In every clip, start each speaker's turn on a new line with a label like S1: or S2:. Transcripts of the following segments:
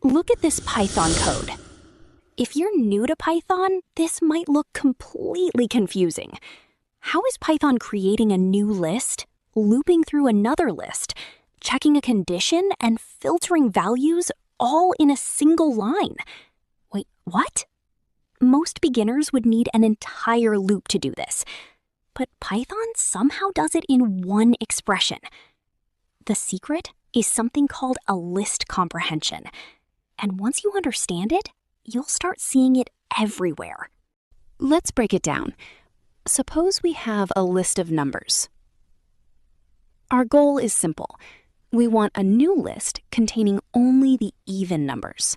S1: Look at this Python code. If you're new to Python, this might look completely confusing. How is Python creating a new list, looping through another list, checking a condition, and filtering values all in a single line? Wait, what? Most beginners would need an entire loop to do this, but Python somehow does it in one expression. The secret is something called a list comprehension, and once you understand it, you'll start seeing it everywhere. Let's break it down. Suppose we have a list of numbers. Our goal is simple. We want a new list containing only the even numbers.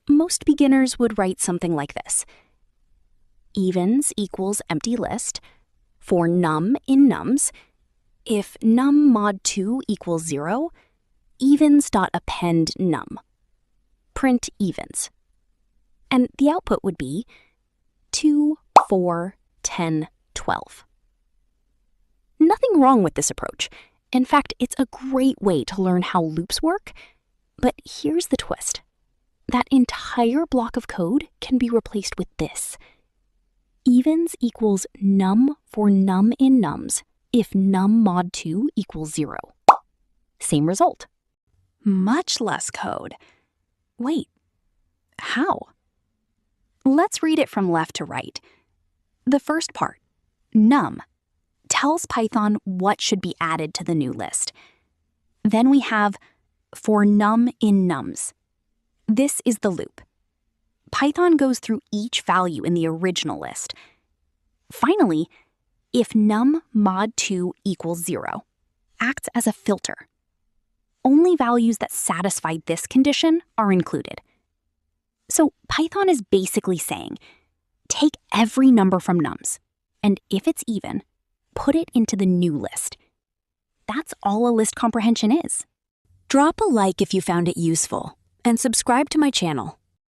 S1: Most beginners would write something like this. Evens equals empty list for num in nums. If num mod 2 equals 0, evens.append num. Print evens. And the output would be 2, 4, 10, 12. Nothing wrong with this approach. In fact, it's a great way to learn how loops work. But here's the twist. That entire block of code can be replaced with this. Evens equals num for num in nums if num mod 2 equals 0. Same result. Much less code. Wait, how? Let's read it from left to right. The first part, num, tells Python what should be added to the new list. Then we have for num in nums. This is the loop. Python goes through each value in the original list. Finally, if num mod 2 equals 0, acts as a filter. Only values that satisfy this condition are included. So Python is basically saying, take every number from nums, and if it's even, put it into the new list. That's all a list comprehension is. Drop a like if you found it useful, and subscribe to my channel.